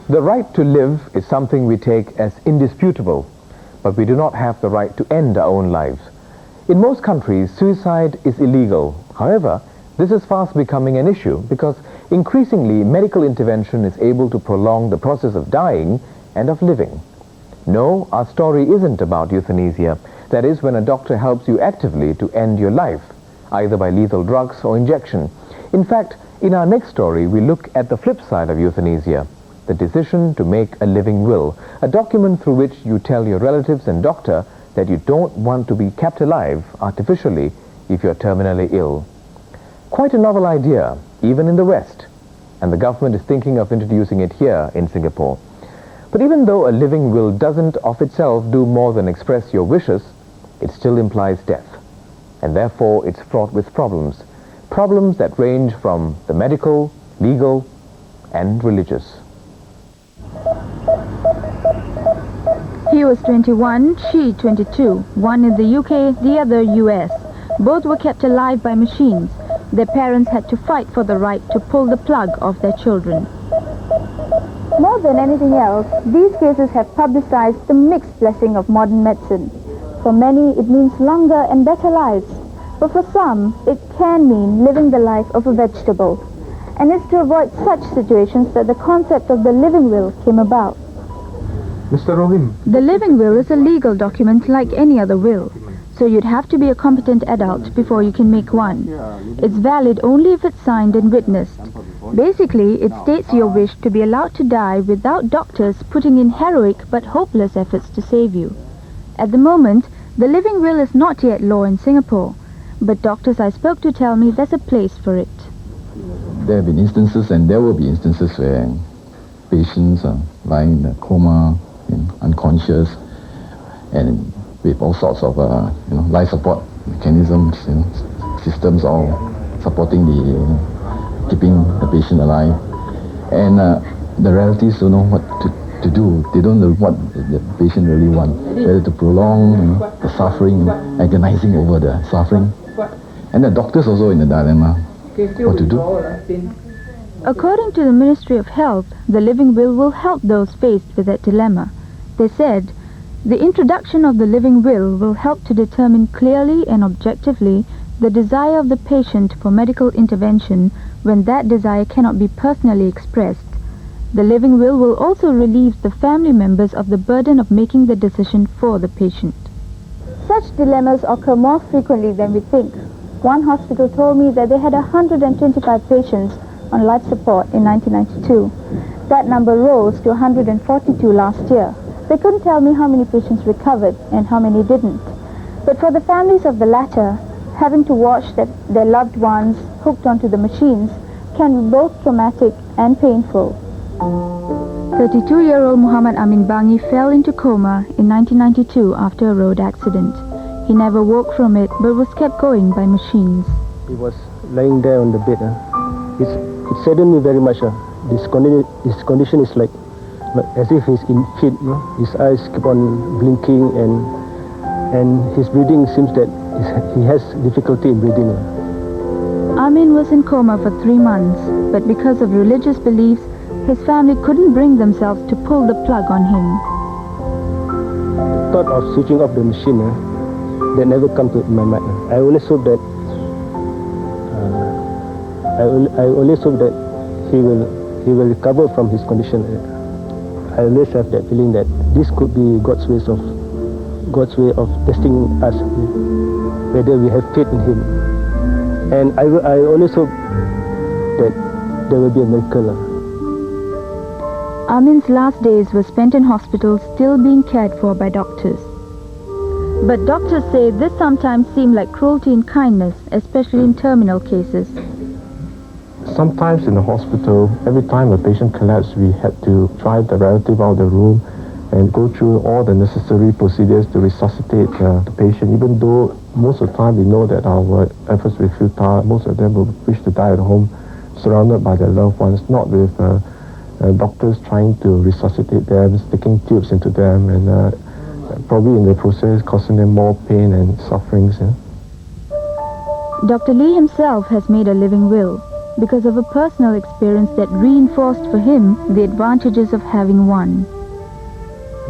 The right to live is something we take as indisputable, but we do not have the right to end our own lives. In most countries, suicide is illegal. However, this is fast becoming an issue because increasingly medical intervention is able to prolong the process of dying and of living. No, our story isn't about euthanasia. That is, when a doctor helps you actively to end your life, either by lethal drugs or injection. In fact, in our next story, we look at the flip side of euthanasia, the decision to make a living will, a document through which you tell your relatives and doctor that you don't want to be kept alive artificially if you're terminally ill. Quite a novel idea, even in the West, and the government is thinking of introducing it here in Singapore. But even though a living will doesn't of itself do more than express your wishes, it still implies death, and therefore it's fraught with problems. Problems that range from the medical, legal, and religious. He was 21, she 22, one in the UK, the other US. Both were kept alive by machines. Their parents had to fight for the right to pull the plug off their children. More than anything else, these cases have publicized the mixed blessing of modern medicine. For many, it means longer and better lives. But for some, it can mean living the life of a vegetable. And it's to avoid such situations that the concept of the living will came about. Mr. Rohim. The living will is a legal document like any other will. So you'd have to be a competent adult before you can make one. It's valid only if it's signed and witnessed. Basically, it states your wish to be allowed to die without doctors putting in heroic but hopeless efforts to save you. At the moment, the living will is not yet law in Singapore, but doctors I spoke to tell me there's a place for it. There have been instances, and there will be instances where patients are lying in a coma, unconscious, and with all sorts of life support mechanisms and systems all supporting keeping the patient alive. And the relatives don't know what to do. They don't know what the patient really wants, whether to prolong the suffering, agonizing over the suffering. And the doctors also in a dilemma, what to do. According to the Ministry of Health, the living will help those faced with that dilemma. They said, the introduction of the living will help to determine clearly and objectively the desire of the patient for medical intervention when that desire cannot be personally expressed. The living will also relieve the family members of the burden of making the decision for the patient. Such dilemmas occur more frequently than we think. One hospital told me that they had 125 patients on life support in 1992. That number rose to 142 last year. They couldn't tell me how many patients recovered and how many didn't. But for the families of the latter, having to watch their loved ones hooked onto the machines can be both traumatic and painful. 32-year-old Muhammad Amin Bangi fell into coma in 1992 after a road accident. He never woke from it but was kept going by machines. He was lying there on the bed. It saddened me very much. His condition is like as if he's in fit. His eyes keep on blinking and his breathing seems that he has difficulty in breathing. Amin was in coma for 3 months, but because of religious beliefs, his family couldn't bring themselves to pull the plug on him. The thought of switching off the machine that never come to my mind. I always hope that I always hope that he will recover from his condition. I always have that feeling that this could be God's way of testing us, whether we have faith in him. And I always hope that there will be a miracle. Amin's last days were spent in hospital, still being cared for by doctors. But doctors say this sometimes seems like cruelty and kindness, especially in terminal cases. Sometimes in the hospital, every time a patient collapsed, we had to drive the relative out of the room and go through all the necessary procedures to resuscitate the patient. Even though most of the time we know that our efforts will be futile, most of them will wish to die at home, surrounded by their loved ones, not with doctors trying to resuscitate them, sticking tubes into them, and probably in the process causing them more pain and sufferings. Dr. Lee himself has made a living will. because of a personal experience that reinforced for him the advantages of having one.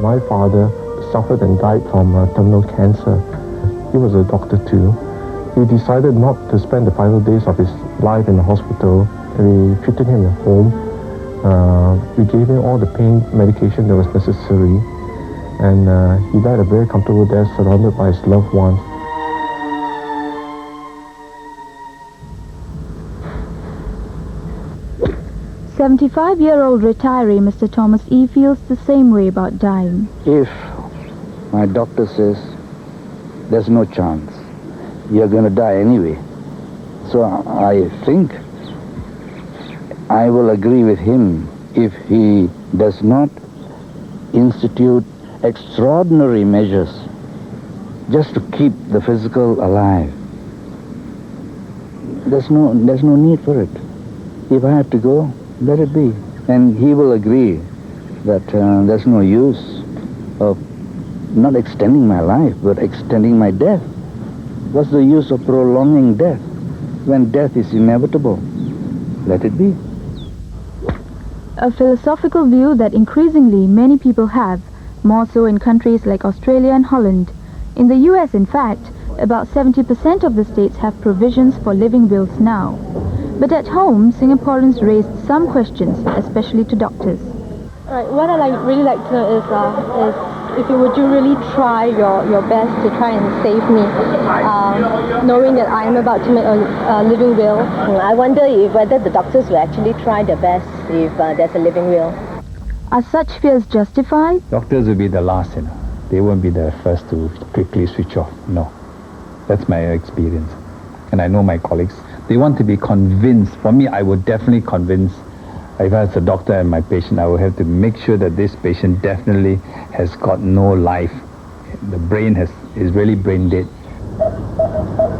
My father suffered and died from terminal cancer. He was a doctor too. He decided not to spend the final days of his life in the hospital. We treated him at home. We gave him all the pain medication that was necessary. And he died a very comfortable death surrounded by his loved ones. The 75-year-old retiree Mr. Thomas E. feels the same way about dying. If my doctor says there's no chance, you're going to die anyway, so I think I will agree with him if he does not institute extraordinary measures just to keep the physical alive. There's no need for it. If I have to go, let it be. And he will agree that there's no use of not extending my life, but extending my death. What's the use of prolonging death when death is inevitable? Let it be. A philosophical view that increasingly many people have, more so in countries like Australia and Holland. In the US, in fact, about 70% of the states have provisions for living wills now. But at home, Singaporeans raised some questions, especially to doctors. Right, what I really like to know is would you really try your best to try and save me, knowing that I am about to make a living will? I wonder whether the doctors will actually try their best if there's a living will. Are such fears justified? Doctors will be the last, They won't be the first to quickly switch off. No. That's my experience. And I know my colleagues. They want to be convinced. For me, I would definitely convince. If I was a doctor and my patient, I would have to make sure that this patient definitely has got no life. The brain is really brain dead.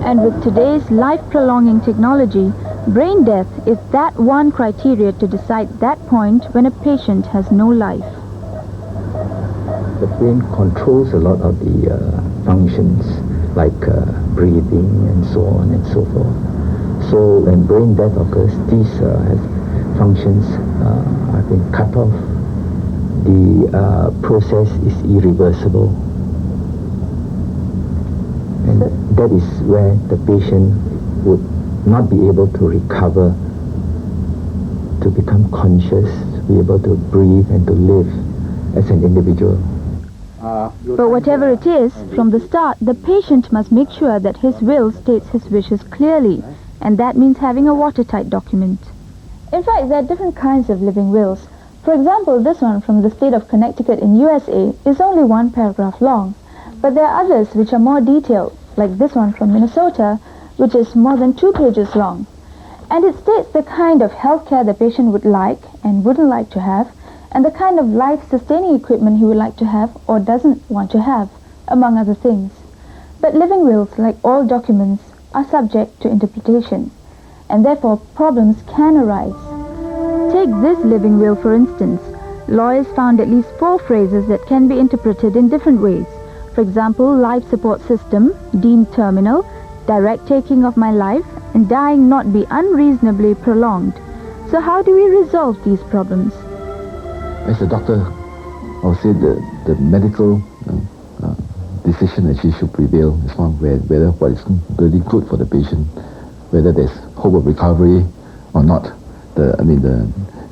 And with today's life-prolonging technology, brain death is that one criteria to decide that point when a patient has no life. The brain controls a lot of the functions like breathing and so on and so forth. So when brain death occurs, these functions have been cut off. The process is irreversible. And that is where the patient would not be able to recover, to become conscious, to be able to breathe and to live as an individual. But whatever it is, from the start, the patient must make sure that his will states his wishes clearly, and that means having a watertight document. In fact, there are different kinds of living wills. For example, this one from the state of Connecticut in USA is only one paragraph long, but there are others which are more detailed, like this one from Minnesota, which is more than 2 pages long. And it states the kind of health care the patient would like and wouldn't like to have, and the kind of life-sustaining equipment he would like to have or doesn't want to have, among other things. But living wills, like all documents, are subject to interpretation, and therefore problems can arise. Take this living will, for instance. Lawyers found at least 4 phrases that can be interpreted in different ways. For example, life support system, deemed terminal, direct taking of my life, and dying not be unreasonably prolonged. So how do we resolve these problems? As a doctor, I would say the medical decision actually should prevail. It's one whether what is really good for the patient, whether there's hope of recovery or not. The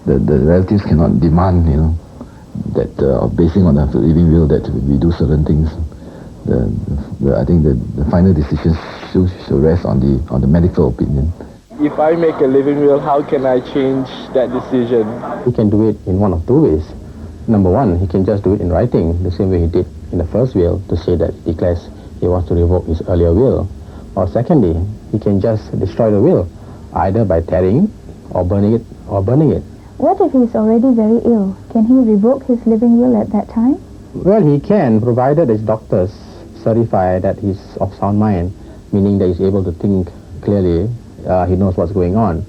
relatives cannot demand, that basing on the living will that we do certain things. I think the final decision should rest on the medical opinion. If I make a living will, how can I change that decision? He can do it in one of 2 ways. Number one, he can just do it in writing, the same way he did in the first will, to say that he declares he wants to revoke his earlier will. Or secondly, he can just destroy the will, either by tearing or burning it. What if he's already very ill? Can he revoke his living will at that time? Well, he can, provided his doctors certify that he's of sound mind, meaning that he's able to think clearly, he knows what's going on.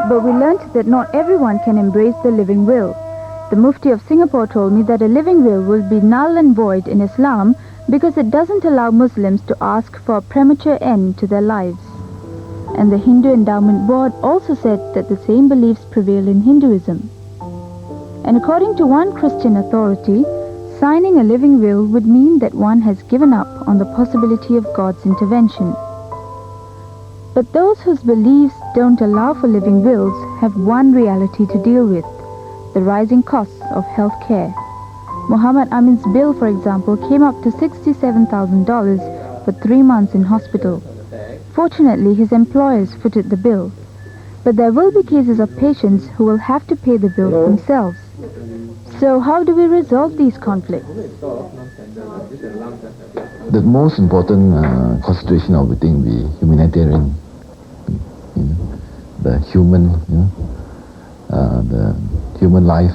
But we learnt that not everyone can embrace the living will. The Mufti of Singapore told me that a living will be null and void in Islam because it doesn't allow Muslims to ask for a premature end to their lives. and the Hindu Endowment Board also said that the same beliefs prevail in Hinduism. And according to one Christian authority, signing a living will would mean that one has given up on the possibility of God's intervention. But those whose beliefs don't allow for living wills have one reality to deal with: the rising costs of health care. Muhammad Amin's bill, for example, came up to $67,000 for 3 months in hospital. Fortunately, his employers footed the bill. But there will be cases of patients who will have to pay the bill themselves. So how do we resolve these conflicts? The most important consideration I would think be humanitarian. The human, the human life,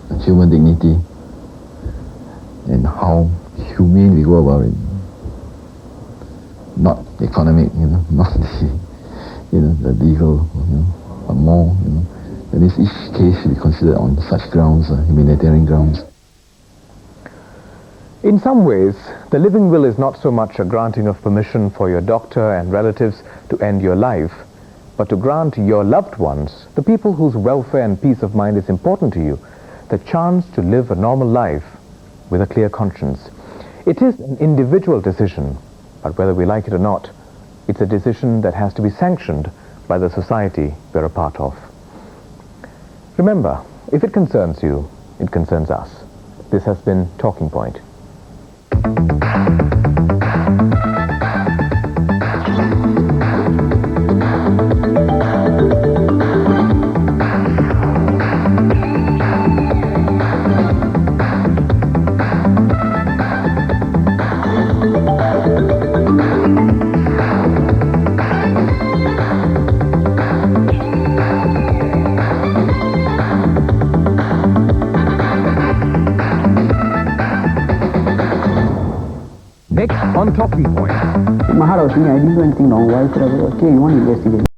the human dignity, and how humane we go about it. Not economic, not the legal, but more, That is, each case should be considered on such grounds, humanitarian grounds. In some ways, the living will is not so much a granting of permission for your doctor and relatives to end your life, but to grant your loved ones, the people whose welfare and peace of mind is important to you, the chance to live a normal life with a clear conscience. It is an individual decision, but whether we like it or not, it's a decision that has to be sanctioned by the society we're a part of. Remember, if it concerns you, it concerns us. This has been Talking Point. Next on Talking Point. In my heart I was thinking, I didn't do anything wrong. Why should I go? Okay, you want to investigate.